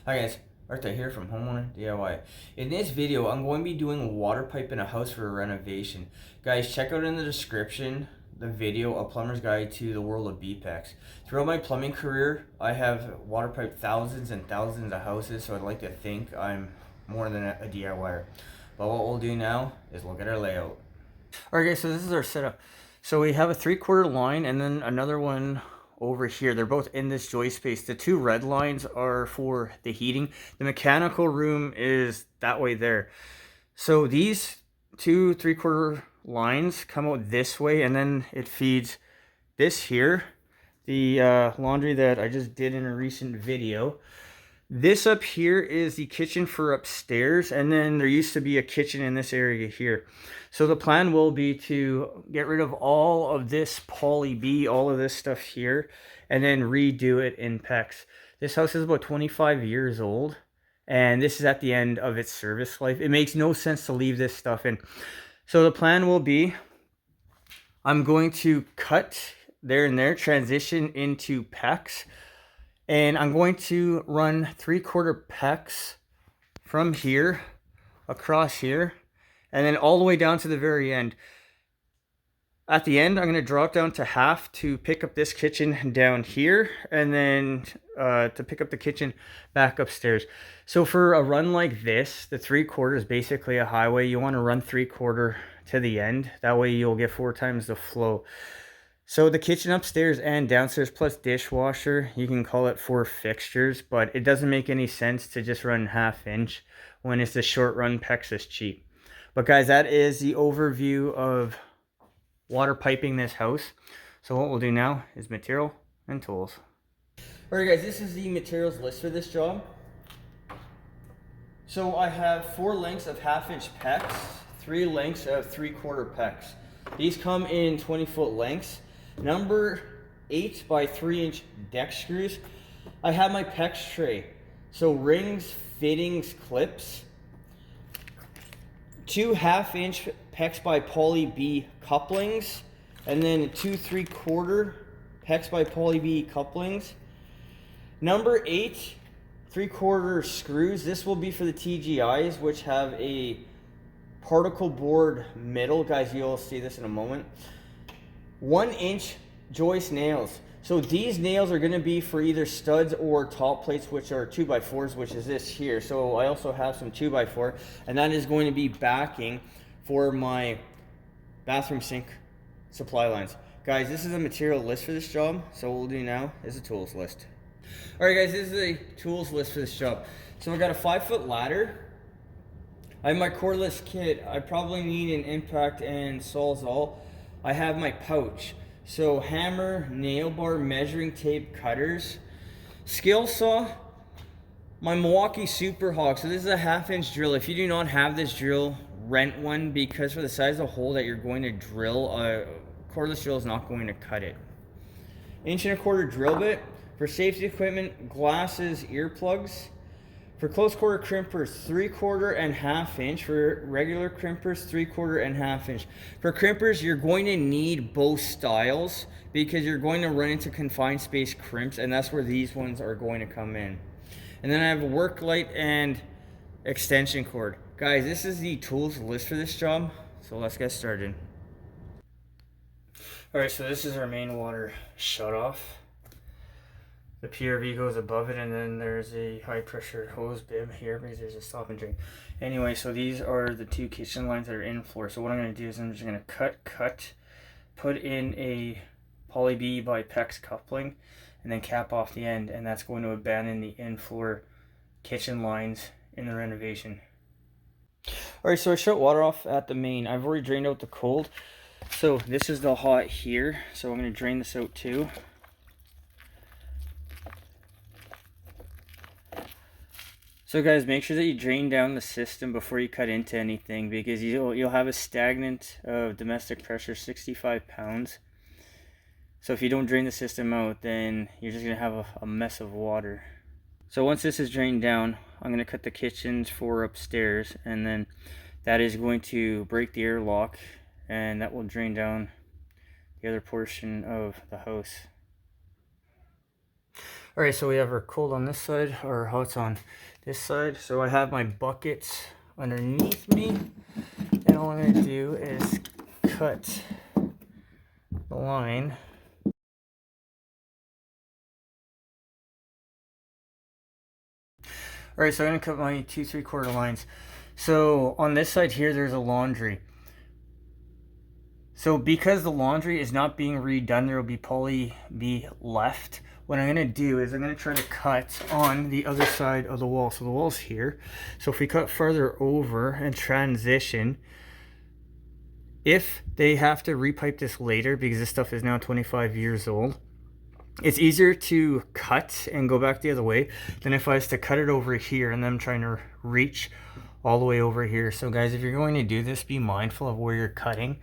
Hi guys, Arthur here from Homeowner DIY. In this video, I'm going to be doing a water pipe in a house for a renovation. Guys, check out in the description the video, A Plumber's Guide to the World of BPEX. Throughout my plumbing career, I have water piped thousands and thousands of houses, so I'd like to think I'm more than a DIYer. But what we'll do now is look at our layout. Alright guys, so this is our setup. So we have a 3/4 line and then another one over here. They're both in this joist space. The two red lines are for the heating. The mechanical room is that way there. So these two 3/4 lines come out this way, and then it feeds this here, the laundry that I just did in a recent video. This up here is the kitchen for upstairs, and then there used to be a kitchen in this area here. So the plan will be to get rid of all of this poly B, all of this stuff here, and then redo it in PEX. This house is about 25 years old, and this is at the end of its service life. It makes no sense to leave this stuff in. So the plan will be, I'm going to cut there and there, transition into PEX. And I'm going to run 3/4 PEX from here across here and then all the way down to the very end. At the end, I'm going to drop down to half to pick up this kitchen down here, and then to pick up the kitchen back upstairs. So for a run like this, the 3/4 is basically a highway. You want to run 3/4 to the end. That way you'll get 4 times the flow. So the kitchen upstairs and downstairs plus dishwasher, you can call it 4 fixtures, but it doesn't make any sense to just run 1/2 inch when it's the short run PEX is cheap. But guys, that is the overview of water piping this house. So what we'll do now is material and tools. Alright guys, this is the materials list for this job. So I have 4 lengths of 1/2 inch PEX, 3 lengths of 3/4 PEX. These come in 20-foot lengths. Number 8 by 3 inch deck screws. I have my PEX tray. So rings, fittings, clips. 2 1/2 inch PEX by poly B couplings. And then 2 3/4 PEX by poly B couplings. Number 8 3/4 screws. This will be for the TGIs, which have a particle board middle. Guys, you'll see this in a moment. 1 inch joist nails. So these nails are going to be for either studs or top plates, which are 2x4s, which is this here. So I also have some 2x4, and that is going to be backing for my bathroom sink supply lines. Guys, this is a material list for this job. So what we'll do now is a tools list. Alright guys, this is a tools list for this job. So I got a 5-foot ladder. I have my cordless kit. I probably need an impact and Sawzall. I have my pouch. So hammer, nail bar, measuring tape, cutters, skill saw, my Milwaukee Super Hawg. So this is a 1/2 inch drill. If you do not have this drill, rent one, because for the size of hole that you're going to drill, a cordless drill is not going to cut it. 1.25 inch drill bit. For safety equipment, glasses, earplugs. For close quarter crimpers, 3/4 and 1/2 inch. For regular crimpers, 3/4 and 1/2 inch. For crimpers, you're going to need both styles because you're going to run into confined space crimps, and that's where these ones are going to come in. And then I have a work light and extension cord. Guys, this is the tools list for this job, so let's get started. Alright, so this is our main water shutoff. The PRV goes above it, and then there's a high pressure hose bib here because there's a stop and drain. Anyway, so these are the 2 kitchen lines that are in floor. So what I'm going to do is I'm just going to cut, put in a poly B by PEX coupling, and then cap off the end, and that's going to abandon the in-floor kitchen lines in the renovation. Alright, so I shut water off at the main. I've already drained out the cold. So this is the hot here, so I'm going to drain this out too. So guys, make sure that you drain down the system before you cut into anything, because you'll have a stagnant of domestic pressure 65 pounds. So if you don't drain the system out, then you're just going to have a mess of water. So once this is drained down, I'm going to cut the kitchens for upstairs, and then that is going to break the airlock, and that will drain down the other portion of the house. All right, so we have our cold on this side, our hot's on this side. So I have my buckets underneath me, and all I'm gonna do is cut the line. All right, so I'm gonna cut my 2 3/4 lines. So on this side here, there's a laundry. So because the laundry is not being redone, there will be poly B left. What I'm gonna do is I'm gonna try to cut on the other side of the wall. So the wall's here. So if we cut further over and transition, if they have to repipe this later, because this stuff is now 25 years old, it's easier to cut and go back the other way than if I was to cut it over here and then I'm trying to reach all the way over here. So guys, if you're going to do this, be mindful of where you're cutting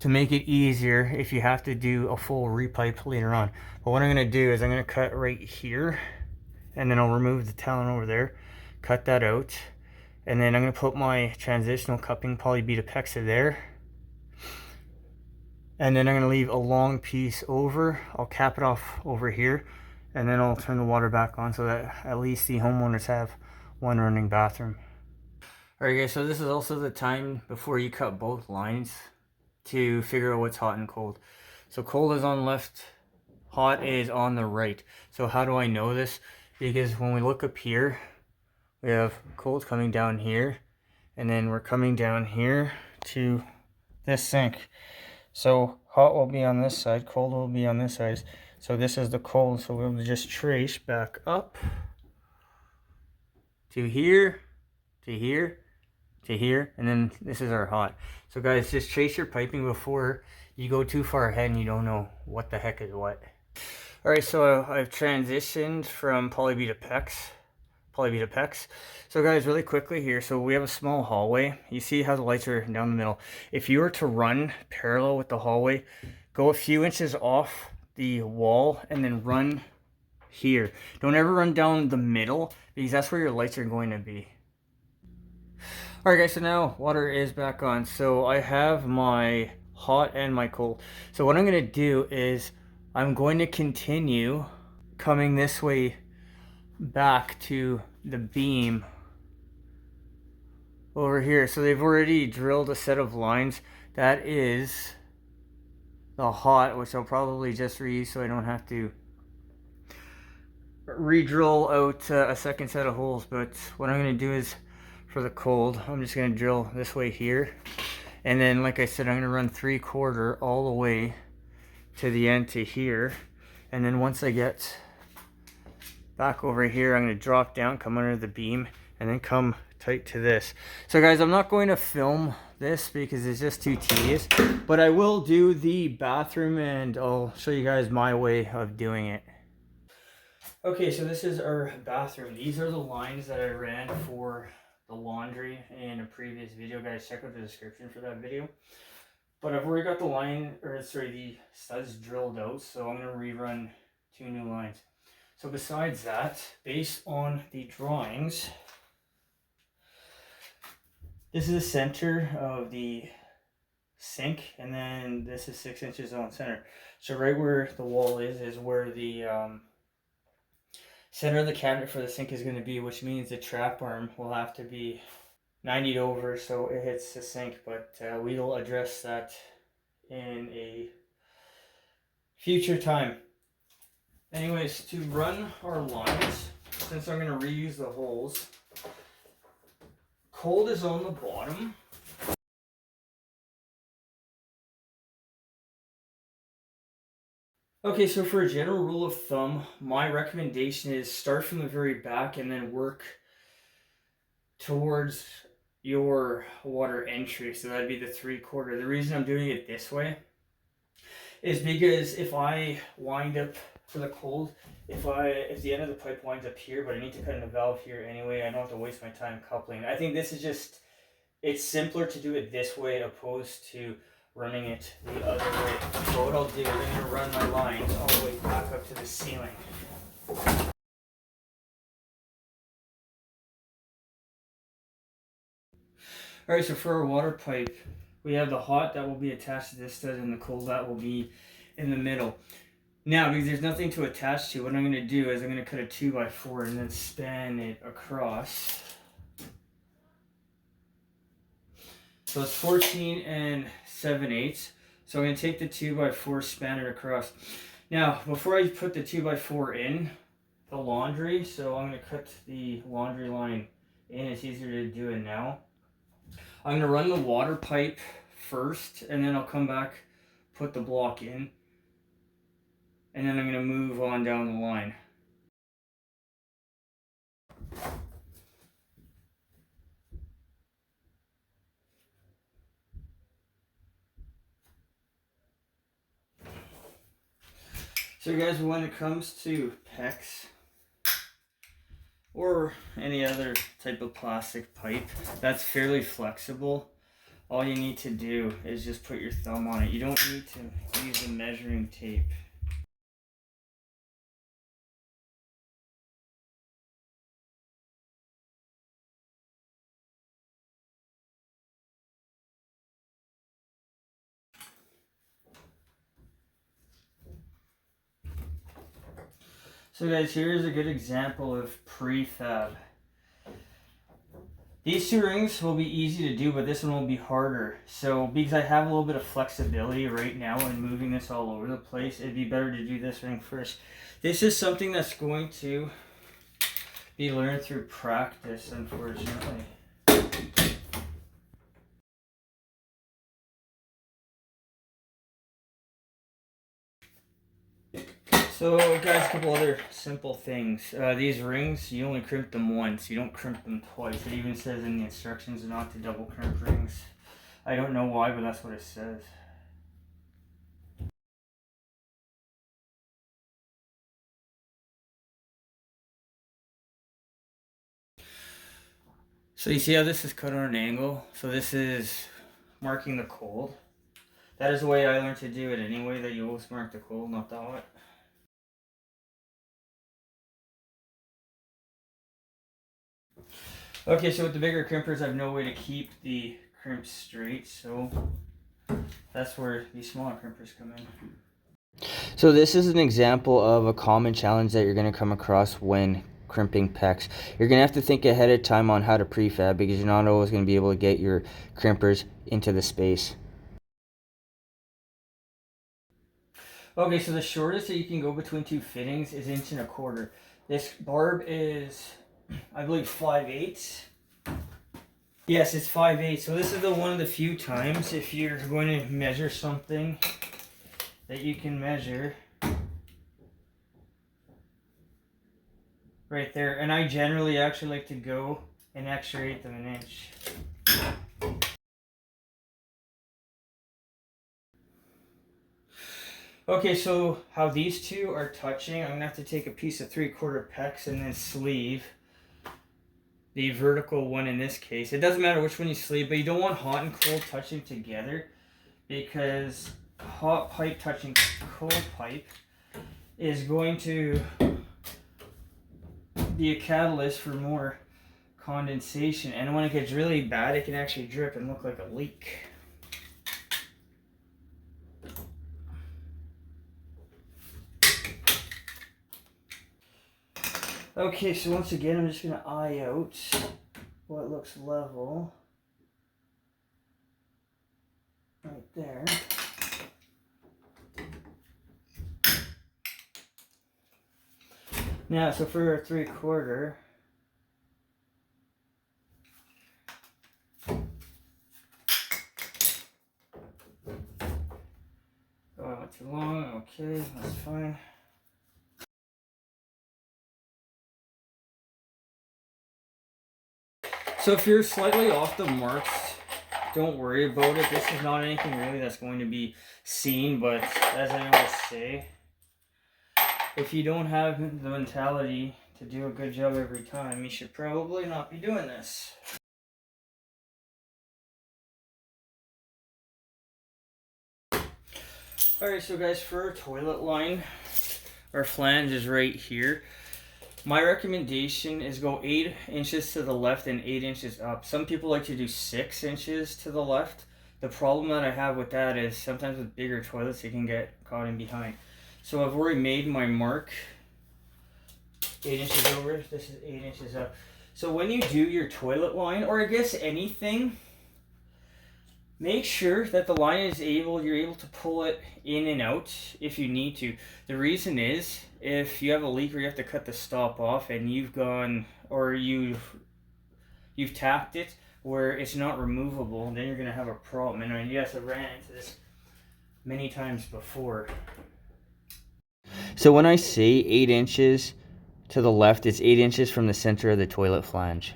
to make it easier if you have to do a full repipe later on. But what I'm going to do is I'm going to cut right here, and then I'll remove the talon over there, cut that out, and then I'm going to put my transitional cupping poly bead epoxy there, and then I'm going to leave a long piece over. I'll cap it off over here, and then I'll turn the water back on so that at least the homeowners have one running bathroom. Alright guys, so this is also the time before you cut both lines to figure out what's hot and cold. So cold is on left, hot is on the right. So how do I know this? Because when we look up here, we have cold coming down here, and then we're coming down here to this sink. So hot will be on this side, cold will be on this side. So this is the cold, so we'll just trace back up to here, to here, to here, and then this is our hot. So guys, just trace your piping before you go too far ahead and you don't know what the heck is what. Alright, so I've transitioned from poly bead epoxy. So guys, really quickly here, so we have a small hallway. You see how the lights are down the middle. If you were to run parallel with the hallway, go a few inches off the wall and then run here. Don't ever run down the middle because that's where your lights are going to be. Alright guys, so now water is back on. So I have my hot and my cold. So what I'm going to do is I'm going to continue coming this way back to the beam over here. So they've already drilled a set of lines. That is the hot, which I'll probably just reuse so I don't have to re-drill out a second set of holes. But what I'm going to do is for the cold, I'm just going to drill this way here, and then like I said, I'm going to run 3/4 all the way to the end to here, and then once I get back over here, I'm going to drop down, come under the beam, and then come tight to this. So guys, I'm not going to film this because it's just too tedious, but I will do the bathroom and I'll show you guys my way of doing it. Okay, so this is our bathroom. These are the lines that I ran for the laundry in a previous video. Guys, check out the description for that video. But I've already got the studs drilled out, so I'm going to rerun 2 new lines. So besides that, based on the drawings, this is the center of the sink, and then this is 6 inches on center. So right where the wall is where the center of the cabinet for the sink is going to be, which means the trap arm will have to be 90 over so it hits the sink, but we will address that in a future time. Anyways, to run our lines, since I'm going to reuse the holes, cold is on the bottom. Okay, so for a general rule of thumb, my recommendation is start from the very back and then work towards your water entry. So that'd be the 3/4. The reason I'm doing it this way is because if I wind up for the cold, if the end of the pipe winds up here, but I need to cut in a valve here anyway, I don't have to waste my time coupling. I think this is just, it's simpler to do it this way opposed to running it the other way. So what I'll do is I'm going to run my lines all the way back up to the ceiling. Alright, so for our water pipe, we have the hot that will be attached to this stud and the cold that will be in the middle. Now, because there's nothing to attach to, what I'm going to do is I'm going to cut a 2x4 and then span it across. So it's 14 7/8. So I'm going to take the 2x4, span it across. Now, before I put the 2x4 in the laundry, so I'm going to cut the laundry line in. It's easier to do it now. I'm going to run the water pipe first, and then I'll come back, put the block in, and then I'm going to move on down the line. So guys, when it comes to PEX or any other type of plastic pipe that's fairly flexible, all you need to do is just put your thumb on it. You don't need to use a measuring tape. So guys, here's a good example of prefab. These two rings will be easy to do, but this one will be harder. So because I have a little bit of flexibility right now and moving this all over the place, it'd be better to do this ring first. This is something that's going to be learned through practice, unfortunately. So guys, a couple other simple things. These rings, you only crimp them once. You don't crimp them twice. It even says in the instructions not to double crimp rings. I don't know why, but that's what it says. So you see how this is cut on an angle? So this is marking the cold. That is the way I learned to do it anyway, that you always mark the cold, not the hot. Okay, so with the bigger crimpers, I have no way to keep the crimps straight, so that's where these smaller crimpers come in. So this is an example of a common challenge that you're going to come across when crimping PEX. You're going to have to think ahead of time on how to prefab because you're not always going to be able to get your crimpers into the space. Okay, so the shortest that you can go between two fittings is 1.25 inches. This barb is, I believe, 5/8. Yes, it's 5/8. So this is the one of the few times if you're going to measure something that you can measure right there. And I generally actually like to go an extra 1/8 of an inch. Okay, so how these two are touching, I'm going to have to take a piece of 3/4 PEX and then sleeve the vertical one in this case. It doesn't matter which one you sleeve, but you don't want hot and cold touching together because hot pipe touching cold pipe is going to be a catalyst for more condensation, and when it gets really bad it can actually drip and look like a leak. Okay, so once again I'm just going to eye out what looks level right there. Now, so for a 3/4, oh, I went too long. Okay, that's fine. So if you're slightly off the marks, don't worry about it. This is not anything really that's going to be seen, but as I always say, if you don't have the mentality to do a good job every time, you should probably not be doing this. Alright, so guys, for our toilet line, our flange is right here. My recommendation is go 8 inches to the left and 8 inches up. Some people like to do 6 inches to the left. The problem that I have with that is sometimes with bigger toilets, it can get caught in behind. So I've already made my mark 8 inches over. This is 8 inches up. So when you do your toilet line, or I guess anything, make sure that the line is you're able to pull it in and out if you need to. The reason is, if you have a leak or you have to cut the stop off and you've tapped it where it's not removable, then you're gonna have a problem. And yes, I ran into this many times before. So when I say 8 inches to the left, it's 8 inches from the center of the toilet flange.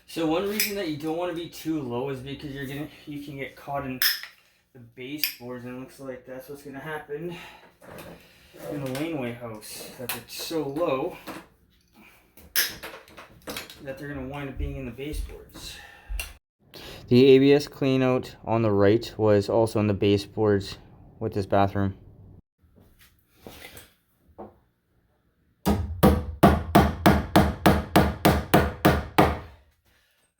So one reason that you don't want to be too low is because you can get caught in the baseboards, and it looks like that's what's going to happen in the laneway house. That it's so low that they're going to wind up being in the baseboards. The ABS cleanout on the right was also in the baseboards with this bathroom.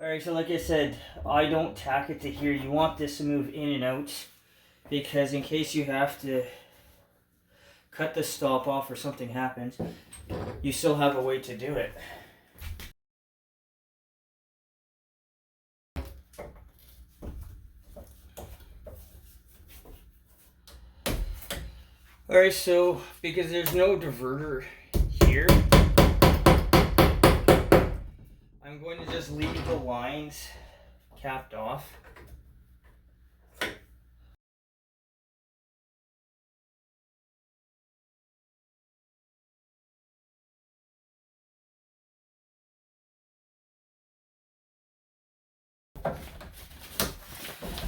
Alright, so like I said, I don't tack it to here. You want this to move in and out, because in case you have to cut the stop off or something happens, you still have a way to do it. Alright, so because there's no diverter here, I'm going to just leave the lines capped off.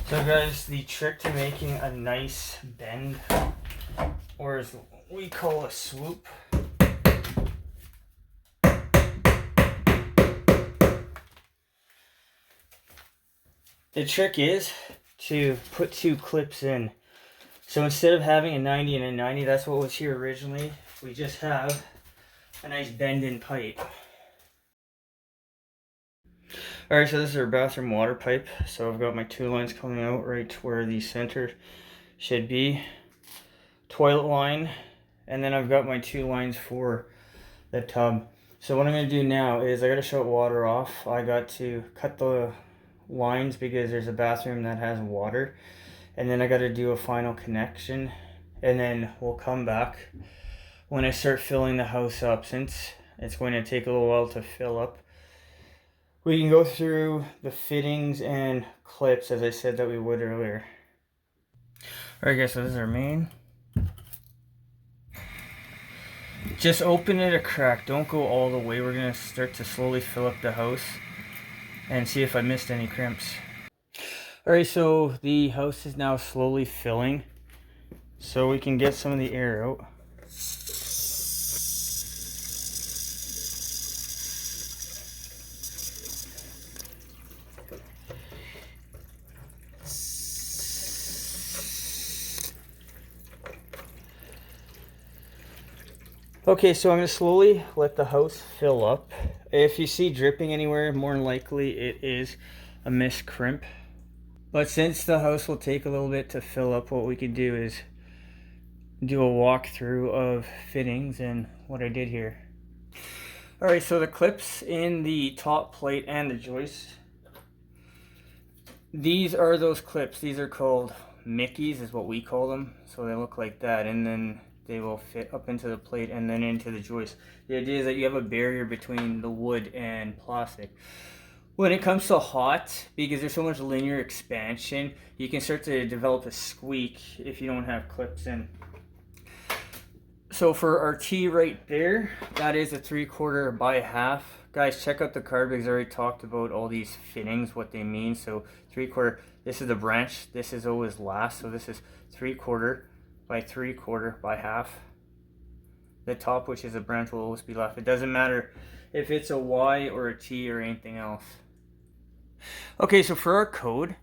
So guys, the trick to making a nice bend, or as we call a swoop, the trick is to put 2 clips in. So instead of having a 90 and a 90, that's what was here originally, we just have a nice bend in pipe. Alright, so this is our bathroom water pipe. So I've got my 2 lines coming out right where the center should be. Toilet line, and then I've got my 2 lines for the tub. So what I'm going to do now is I got to shut water off. I got to cut the lines because there's a bathroom that has water, and then I got to do a final connection, and then we'll come back when I start filling the house up. Since it's going to take a little while to fill up, we can go through the fittings and clips as I said that we would earlier. Alright guys, so this is our main. Just open it a crack, don't go all the way. We're going to start to slowly fill up the house and see if I missed any crimps. Alright, so the house is now slowly filling, so we can get some of the air out. Okay, so I'm going to slowly let the house fill up. If you see dripping anywhere, more than likely it is a missed crimp. But since the house will take a little bit to fill up, what we can do is do a walkthrough of fittings and what I did here. Alright, so the clips in the top plate and the joist, these are those clips. These are called Mickeys is what we call them. So they look like that, and then they will fit up into the plate and then into the joist. The idea is that you have a barrier between the wood and plastic. When it comes to hot, because there's so much linear expansion, you can start to develop a squeak if you don't have clips in. So for our T right there, that is a 3/4 by half. Guys, check out the card because I already talked about all these fittings, what they mean. So 3/4, this is the branch, this is always last, so this is 3/4 by 3/4 by half. The top, which is a branch, will always be left. It doesn't matter if it's a Y or a T or anything else. Okay, so for our code,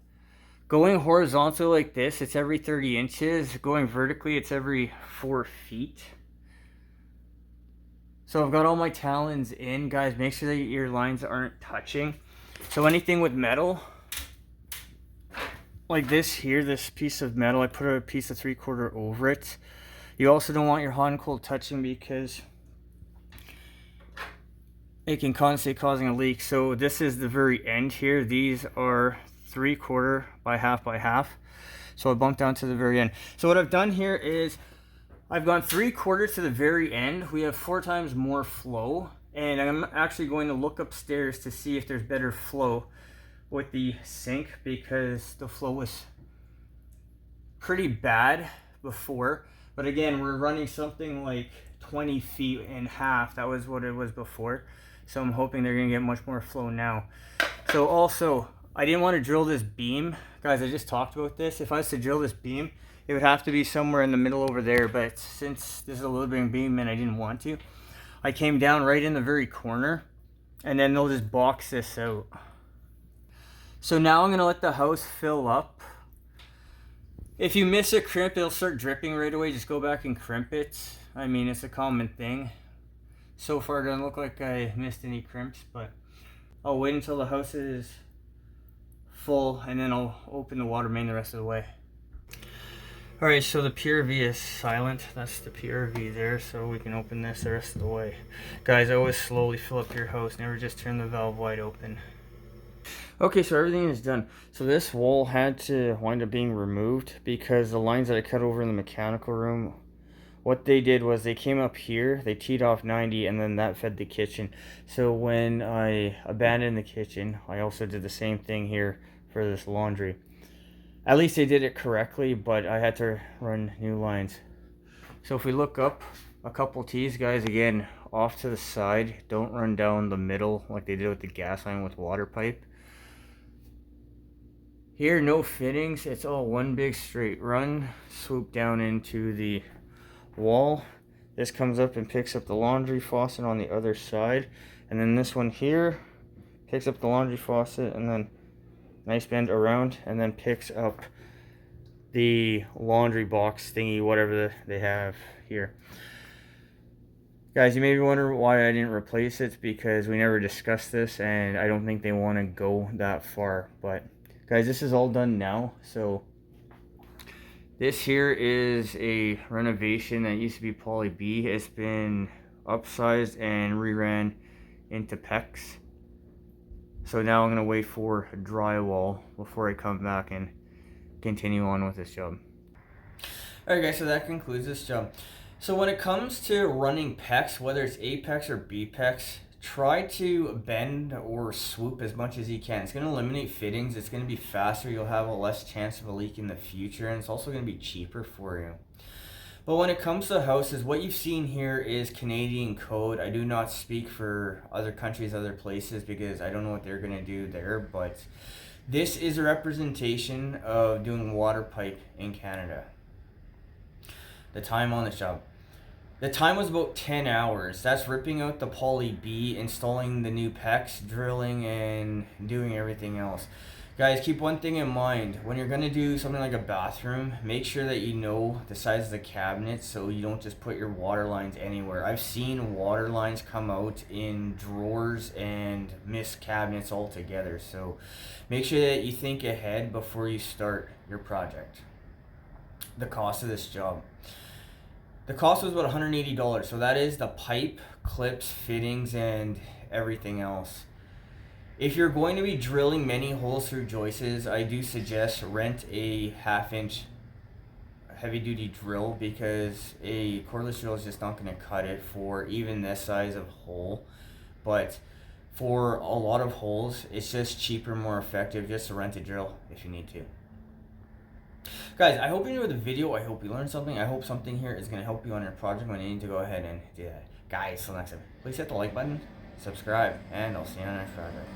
going horizontal like this, it's every 30 inches. Going vertically, it's every 4 feet. So I've got all my talons in. Guys, make sure that your lines aren't touching. So anything with metal, like this here, this piece of metal, I put a piece of 3/4 over it. You also don't want your hot and cold touching because it can constantly causing a leak. So this is the very end here. These are 3/4 by half. So I bumped down to the very end. So what I've done here is I've gone 3/4 to the very end. We have 4 times more flow, and I'm actually going to look upstairs to see if there's better flow with the sink, because the flow was pretty bad before. But again, we're running something like 20 feet in half. That was what it was before. So I'm hoping they're gonna get much more flow now. So also, I didn't want to drill this beam. Guys, I just talked about this. If I was to drill this beam, it would have to be somewhere in the middle over there. But since this is a little bit of beam and I didn't want to, I came down right in the very corner, and then they'll just box this out. So now I'm gonna let the house fill up. If you miss a crimp, it'll start dripping right away. Just go back and crimp it. I mean, it's a common thing. So far, it doesn't look like I missed any crimps, but I'll wait until the house is full, and then I'll open the water main the rest of the way. Alright, so the PRV is silent. That's the PRV there, so we can open this the rest of the way. Guys, always slowly fill up your house. Never just turn the valve wide open. Okay, so everything is done. So this wall had to wind up being removed because the lines that I cut over in the mechanical room, what they did was they came up here, they teed off 90, and then that fed the kitchen. So when I abandoned the kitchen, I also did the same thing here for this laundry. At least they did it correctly, but I had to run new lines. So if we look up a couple tees, guys, again, off to the side, don't run down the middle like they did with the gas line with water pipe. Here, no fittings, it's all one big straight run, swoop down into the wall. This comes up and picks up the laundry faucet on the other side, and then this one here picks up the laundry faucet, and then nice bend around, and then picks up the laundry box thingy, whatever they have here. Guys, you may be wondering why I didn't replace it, because we never discussed this, and I don't think they want to go that far. But guys, this is all done now. So this here is a renovation that used to be Poly B. It's been upsized and reran into PEX. So now I'm going to wait for drywall before I come back and continue on with this job. Alright guys, so that concludes this job. So when it comes to running PEX, whether it's Apex or BPEX, try to bend or swoop as much as you can. It's going to eliminate fittings, it's going to be faster, you'll have a less chance of a leak in the future, and it's also going to be cheaper for you. But when it comes to houses, what you've seen here is Canadian code. I do not speak for other countries, other places, because I don't know what they're going to do there, but this is a representation of doing water pipe in Canada. The time on this job. The time was about 10 hours. That's ripping out the Poly B, installing the new PEX, drilling, and doing everything else. Guys, keep one thing in mind. When you're going to do something like a bathroom, make sure that you know the size of the cabinet so you don't just put your water lines anywhere. I've seen water lines come out in drawers and miss cabinets altogether. So make sure that you think ahead before you start your project. The cost of this job. The cost was about $180, so that is the pipe, clips, fittings, and everything else. If you're going to be drilling many holes through joists, I do suggest rent a 1/2-inch heavy-duty drill, because a cordless drill is just not going to cut it for even this size of hole. But for a lot of holes, it's just cheaper, more effective just to rent a drill if you need to. Guys, I hope you enjoyed the video. I hope you learned something. I hope something here is going to help you on your project when you need to go ahead and do that. Guys, till next time, please hit the like button, subscribe, and I'll see you on our next project.